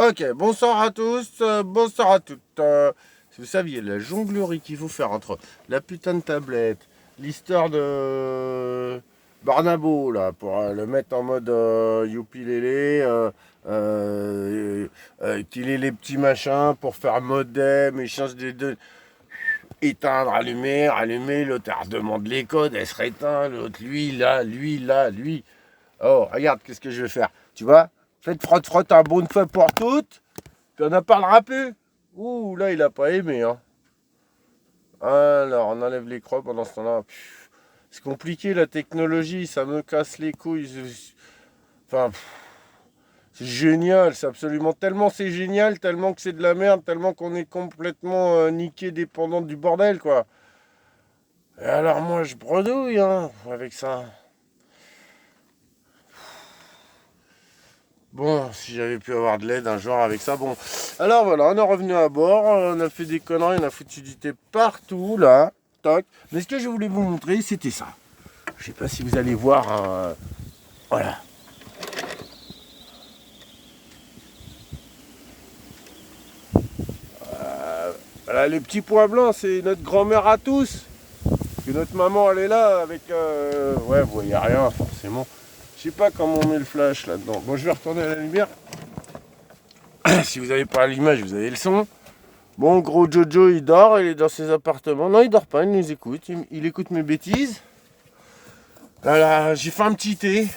Ok, bonsoir à tous, bonsoir à toutes. Si vous saviez, la jonglerie qu'il faut faire entre la putain de tablette, l'histoire de Barnabo, là, pour le mettre en mode youpilélé, qu'il ait les petits machins pour faire modem, échange des deux, éteindre, allumer, rallumer, l'autre elle redemande les codes, elle se réteint, l'autre lui là, lui là, lui. Oh, regarde, qu'est-ce que je vais faire, tu vois? Faites frotte-frotte un bonne fois pour toutes. Puis on en parlera plus. Ouh, là, il a pas aimé, hein. Alors, on enlève les crocs pendant ce temps-là. C'est compliqué, la technologie, ça me casse les couilles. Enfin, c'est génial, c'est absolument tellement c'est génial, tellement que c'est de la merde, tellement qu'on est complètement niqué, dépendant du bordel, quoi. Et alors, moi, je bredouille, hein, avec ça. Bon, si j'avais pu avoir de l'aide un jour avec ça, bon. Alors voilà, on est revenu à bord, on a fait des conneries, on a foutu du thé partout, là. Toc. Mais ce que je voulais vous montrer, c'était ça. Je sais pas si vous allez voir, voilà. Voilà, les petits points blancs, c'est notre grand-mère à tous. Que notre maman, elle est là avec... ouais, vous voyez rien, forcément. Je sais pas comment on met le flash là-dedans. Bon, je vais retourner à la lumière. Si vous n'avez pas l'image, vous avez le son. Bon, gros Jojo, il dort, il est dans ses appartements. Non, il dort pas, il nous écoute. Il écoute mes bêtises. Voilà, j'ai fait un petit thé.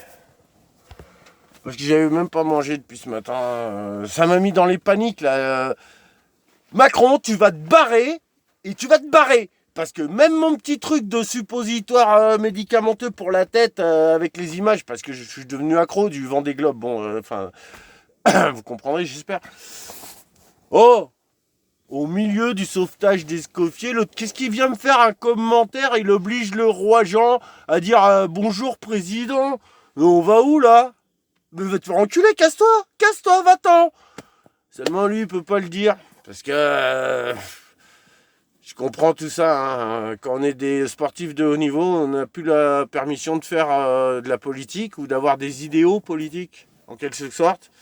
Parce que j'avais même pas mangé depuis ce matin. Ça m'a mis dans les paniques, là. Macron, tu vas te barrer. Et tu vas te barrer. Parce que même mon petit truc de suppositoire médicamenteux pour la tête, avec les images, parce que je suis devenu accro du Vendée Globe. Bon, enfin, vous comprendrez, j'espère. Oh, au milieu du sauvetage d'Escoffier, l'autre, qu'est-ce qu'il vient me faire un commentaire? Il oblige le roi Jean à dire bonjour président. Mais on va où là? Mais va te faire enculer, casse-toi, va-t'en. Seulement lui, il peut pas le dire. Parce que je comprends tout ça. Hein. Quand on est des sportifs de haut niveau, on n'a plus la permission de faire de la politique ou d'avoir des idéaux politiques, en quelque sorte.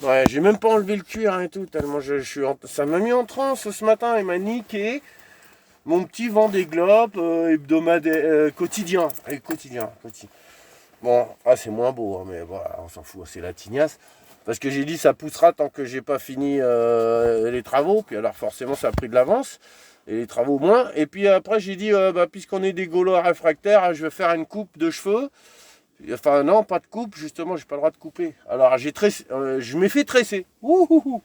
Ouais, j'ai même pas enlevé le cuir et tout, tellement je suis ça m'a mis en transe ce matin, il m'a niqué mon petit Vendée Globe hebdomadaire, quotidien. Bon, c'est moins beau, hein, mais voilà, on s'en fout, c'est la tignasse. Parce que j'ai dit ça poussera tant que j'ai pas fini les travaux, puis alors forcément ça a pris de l'avance, et les travaux moins. Et puis après j'ai dit, puisqu'on est des Gaulois réfractaires, je vais faire une coupe de cheveux. Enfin non, pas de coupe, justement, j'ai pas le droit de couper. Alors je m'ai fait tresser. Ouh.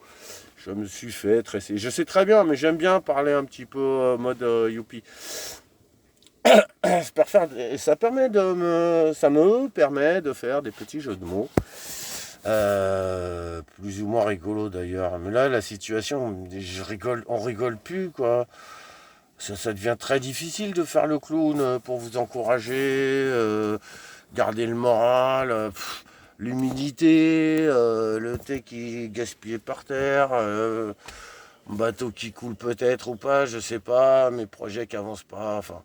Je me suis fait tresser. Je sais très bien, mais j'aime bien parler un petit peu mode youpi. Ça me permet de faire des petits jeux de mots. Plus ou moins rigolo d'ailleurs. Mais là, la situation, on rigole plus, quoi. Ça devient très difficile de faire le clown pour vous encourager, garder le moral, l'humidité, le thé qui est gaspillé par terre, bateau qui coule peut-être ou pas, je sais pas, mes projets qui avancent pas, enfin.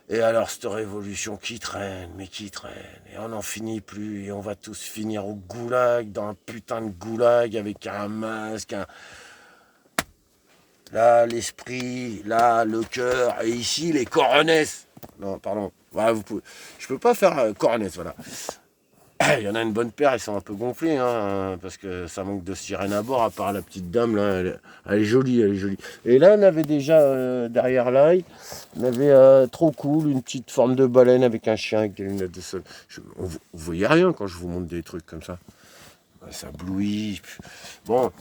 Et alors cette révolution qui traîne, mais qui traîne, et on n'en finit plus, et on va tous finir au goulag, dans un putain de goulag avec un masque, là l'esprit, là le cœur, et ici les coronesses. Non, pardon, voilà, je peux pas faire coronesses, voilà. Il y en a une bonne paire, ils sont un peu gonflés, hein, parce que ça manque de sirène à bord, à part la petite dame, là, elle est jolie, elle est jolie. Et là, on avait déjà, derrière l'ail, on avait trop cool, une petite forme de baleine avec un chien avec des lunettes de soleil. Vous voyez rien quand je vous montre des trucs comme ça. Ça blouit. Bon,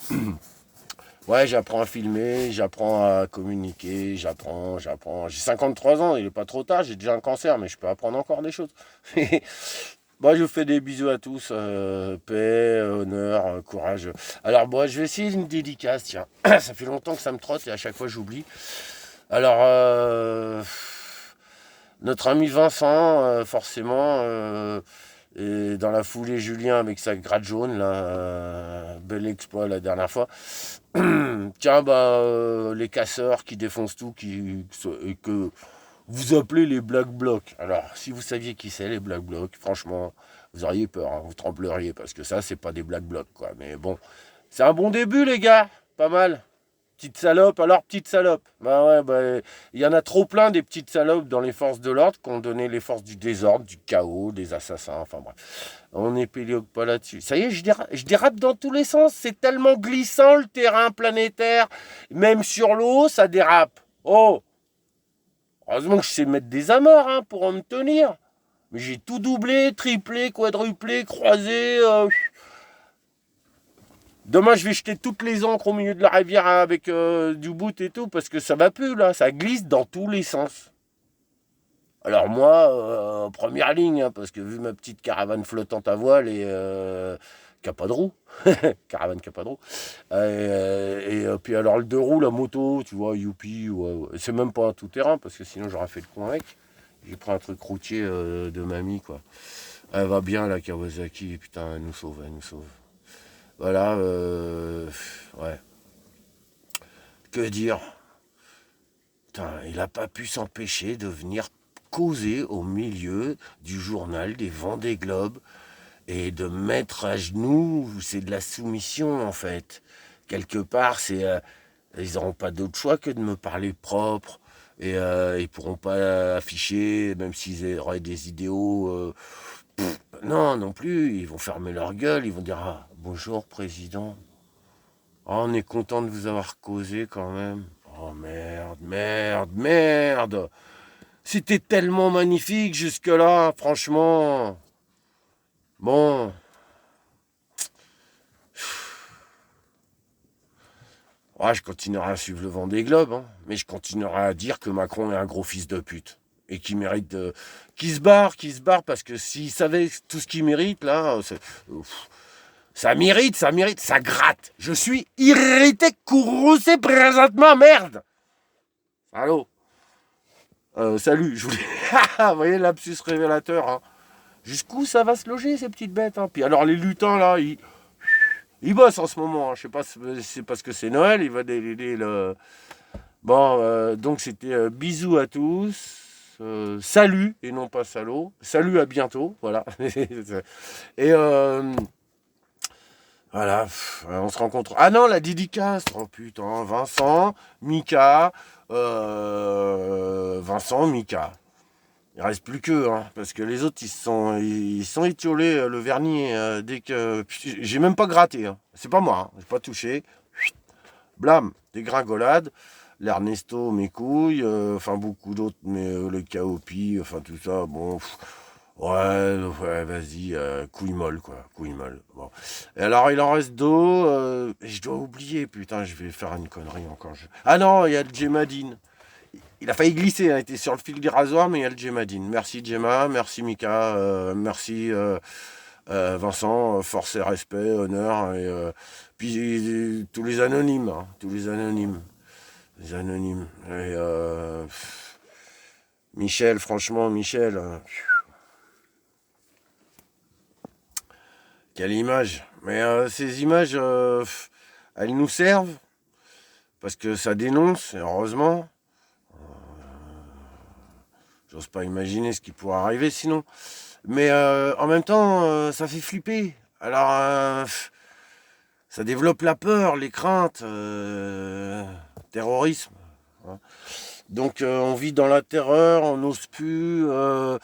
ouais, j'apprends à filmer, j'apprends à communiquer, j'apprends. J'ai 53 ans, il n'est pas trop tard, j'ai déjà un cancer, mais je peux apprendre encore des choses. Bon, je vous fais des bisous à tous. Paix, honneur, courage. Alors, bon, je vais essayer une dédicace, tiens. Ça fait longtemps que ça me trotte et à chaque fois j'oublie. Alors, notre ami Vincent, forcément, et dans la foulée Julien avec sa gratte jaune, là, bel exploit la dernière fois. Tiens, les casseurs qui défoncent tout, et que vous appelez les Black Blocs. Alors, si vous saviez qui c'est, les Black Blocs, franchement, vous auriez peur, hein, vous trembleriez, parce que ça, c'est pas des Black Blocs, quoi. Mais bon, C'est un bon début, les gars. Pas mal. Petite salope, alors petite salope. Bah ouais, bah, il y en a trop plein des petites salopes dans les forces de l'ordre qui ont donné les forces du désordre, du chaos, des assassins, enfin bref. On épilogue pas là-dessus. Ça y est, je dérape dans tous les sens. C'est tellement glissant le terrain planétaire. Même sur l'eau, ça dérape. Oh! Heureusement que je sais mettre des amarres hein, pour me tenir. Mais j'ai tout doublé, triplé, quadruplé, croisé. Demain, je vais jeter toutes les encres au milieu de la rivière avec du bout et tout, parce que ça va plus, là. Ça glisse dans tous les sens. Alors moi, première ligne, hein, parce que vu ma petite caravane flottante à voile et qui n'a pas de roue, caravane qui n'a pas de roue, puis alors le deux roues, la moto, tu vois, youpi, ouais. C'est même pas un tout-terrain, parce que sinon j'aurais fait le con avec. J'ai pris un truc routier de mamie, quoi. Elle va bien, la Kawasaki, putain, elle nous sauve, elle nous sauve. Voilà, ouais. Que dire? Putain, il n'a pas pu s'empêcher de venir causer au milieu du journal des Vendée Globe et de mettre à genoux, c'est de la soumission en fait. Quelque part, ils n'auront pas d'autre choix que de me parler propre et ils pourront pas afficher, même s'ils auraient des idéaux. Non, non plus, ils vont fermer leur gueule, ils vont dire ah, bonjour président. Oh, on est content de vous avoir causé quand même. Oh merde, merde, merde. C'était tellement magnifique jusque-là, franchement. Bon. Ouais, je continuerai à suivre le vent des globes, hein, mais je continuerai à dire que Macron est un gros fils de pute. Et qu'il mérite de. Qu'il se barre, parce que s'il savait tout ce qu'il mérite, là, ça mérite, ça gratte. Je suis irrité, courroucé présentement, merde. Allô. Salut, je voulais. Vous voyez, lapsus révélateur, hein. Jusqu'où ça va se loger, ces petites bêtes, hein. Puis alors, les lutins, là, ils bossent en ce moment, hein. Je sais pas si c'est parce que c'est Noël, il va déliler le. Bon, donc c'était bisous à tous. Salut, et non pas salaud. Salut, à bientôt, voilà. Et voilà, on se rencontre. Ah non, la dédicace. Oh putain, Vincent, Mika, Vincent, Mika. Il reste plus qu'eux, hein, parce que les autres, ils sont étiolés le vernis dès que. J'ai même pas gratté, hein. C'est pas moi, hein. J'ai pas touché. Blam, dégringolade. L'Ernesto, mes couilles, enfin beaucoup d'autres, mais le Kaopi, enfin tout ça, bon. Ouais, vas-y, couille molle, quoi, couille molle. Bon. Et alors, il en reste d'eau, je dois oublier, putain, je vais faire une connerie encore. Ah non, il y a le Djemadine. Il a failli glisser, il était sur le fil du rasoir, mais il y a le Djemadine. Merci Djema, merci Mika, merci Vincent, force et respect, honneur, et puis tous les anonymes, hein, tous les anonymes. Les anonymes. Et Michel, franchement, Michel. Quelle image. Mais ces images, elles nous servent. Parce que ça dénonce, et heureusement. J'ose pas imaginer ce qui pourrait arriver sinon. Mais en même temps, ça fait flipper. Alors, ça développe la peur, les craintes, terrorisme. Hein. Donc on vit dans la terreur, on n'ose plus, en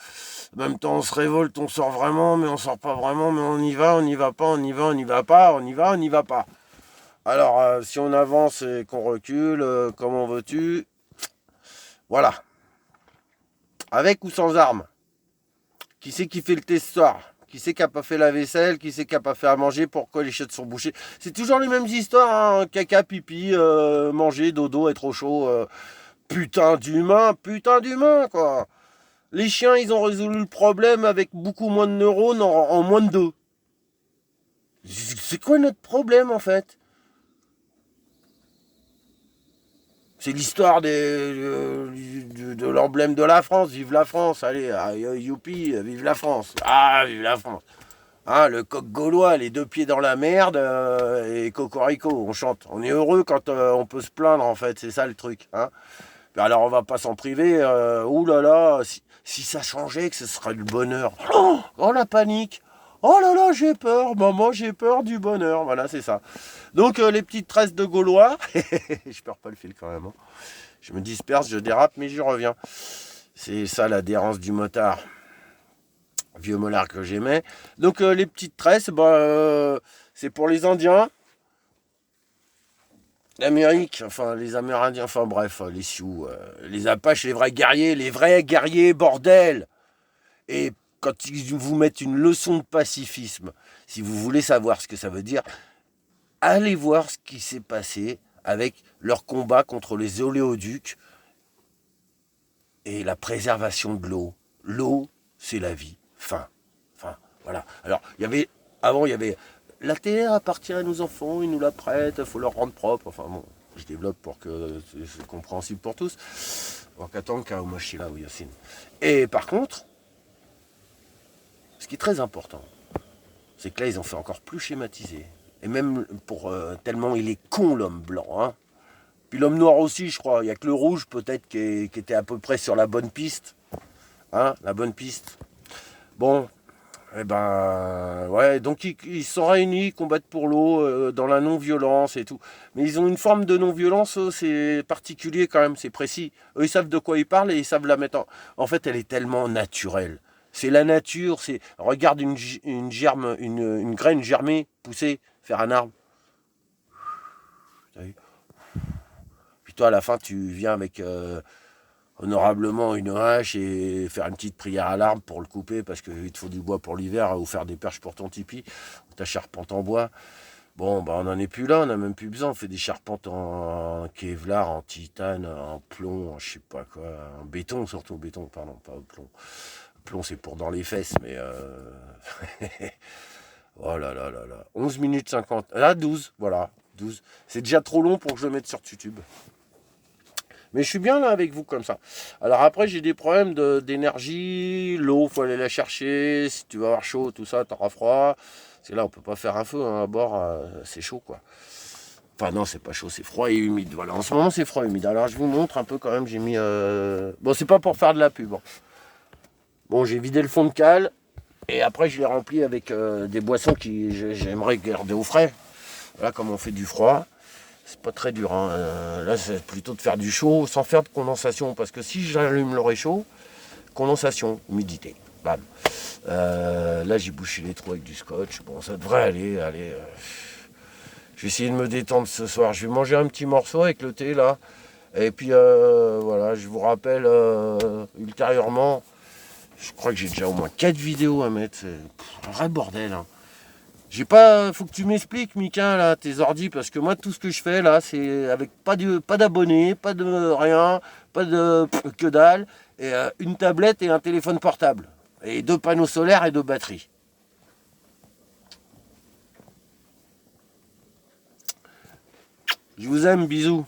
même temps on se révolte, on sort vraiment, mais on sort pas vraiment, mais on y va, on n'y va pas, on y va, on n'y va pas, on y va, on n'y va pas. Alors si on avance et qu'on recule, comment veux-tu? Voilà. Avec ou sans armes? Qui c'est qui fait le tessoir? Qui c'est qui n'a pas fait la vaisselle? Qui c'est qui n'a pas fait à manger? Pourquoi les chiottes sont bouchées? C'est toujours les mêmes histoires, hein. Caca, pipi, manger, dodo, être au chaud. Putain d'humain, quoi. Les chiens, ils ont résolu le problème avec beaucoup moins de neurones en moins de 2. C'est quoi notre problème, en fait? C'est l'histoire de l'emblème de la France. Vive la France, allez, youpi, vive la France. Ah, vive la France. Hein, le coq gaulois, les deux pieds dans la merde, et cocorico, on chante. On est heureux quand on peut se plaindre, en fait, c'est ça le truc. Hein. Alors on va pas s'en priver. Ouh là là, si ça changeait, que ce serait le bonheur. Oh la panique. Oh là là, j'ai peur, maman, j'ai peur du bonheur. Voilà, c'est ça. Donc, les petites tresses de Gaulois. Je perds pas le fil quand même. Hein. Je me disperse, je dérape, mais j'y reviens. C'est ça l'adhérence du motard. Vieux molar que j'aimais. Donc, les petites tresses, c'est pour les Indiens. L'Amérique, enfin les Amérindiens, enfin bref, les Sioux, les Apaches, les vrais guerriers, bordel. Et quand ils vous mettent une leçon de pacifisme, si vous voulez savoir ce que ça veut dire, allez voir ce qui s'est passé avec leur combat contre les oléoducs et la préservation de l'eau. L'eau, c'est la vie. Enfin, voilà. Alors, avant, il y avait la terre appartient à nos enfants, ils nous la prêtent, il faut leur rendre propre. Enfin bon, je développe pour que c'est compréhensible pour tous. Wakatanka ou Machila ou Yacine. Et par contre, ce qui est très important, c'est que là, ils ont fait encore plus schématisé. Et même pour tellement il est con l'homme blanc. Hein. Puis l'homme noir aussi, je crois. Il n'y a que le rouge peut-être qui était à peu près sur la bonne piste. Hein, la bonne piste. Bon, eh ben, ouais, donc ils se sont réunis, ils combattent pour l'eau, dans la non-violence et tout. Mais ils ont une forme de non-violence, c'est particulier quand même, c'est précis. Eux, ils savent de quoi ils parlent et ils savent la mettre en fait, elle est tellement naturelle. C'est la nature, c'est... Regarde une graine germer, pousser, faire un arbre. T'as vu. Puis toi, à la fin, tu viens avec honorablement une hache et faire une petite prière à l'arbre pour le couper parce qu'il te faut du bois pour l'hiver ou faire des perches pour ton tipi, ta charpente en bois. Bon, on n'en est plus là, on n'a même plus besoin. On fait des charpentes en Kevlar, en titane, en plomb, en je sais pas quoi, en béton surtout, béton, pardon, pas au plomb. Le plomb, c'est pour dans les fesses, mais... oh là là là là. 11 minutes 50. Ah, 12, voilà. 12. C'est déjà trop long pour que je le mette sur YouTube. Mais je suis bien là avec vous comme ça. Alors après, j'ai des problèmes d'énergie. L'eau, il faut aller la chercher. Si tu vas avoir chaud, tout ça, t'auras froid. Parce que là, on peut pas faire un feu hein, à bord. C'est chaud, quoi. Enfin, non, c'est pas chaud, c'est froid et humide. Voilà, en ce moment, c'est froid et humide. Alors, je vous montre un peu quand même. J'ai mis... Bon, c'est pas pour faire de la pub. Bon, j'ai vidé le fond de cale. Et après, je l'ai rempli avec des boissons qui j'aimerais garder au frais. Voilà, comme on fait du froid. C'est pas très dur. Hein. Là, c'est plutôt de faire du chaud sans faire de condensation. Parce que si j'allume le réchaud, condensation, humidité. Bam. Là, j'ai bouché les trous avec du scotch. Bon, ça devrait aller. Je vais essayer de me détendre ce soir. Je vais manger un petit morceau avec le thé, là. Et puis, voilà, je vous rappelle ultérieurement. Je crois que j'ai déjà au moins 4 vidéos à mettre. C'est un vrai bordel. Hein. J'ai pas, faut que tu m'expliques, Mika, là, tes ordis, parce que moi, tout ce que je fais, là, c'est avec pas d'abonnés, pas de rien, pas de que dalle, et une tablette et un téléphone portable, et 2 panneaux solaires et 2 batteries. Je vous aime, bisous.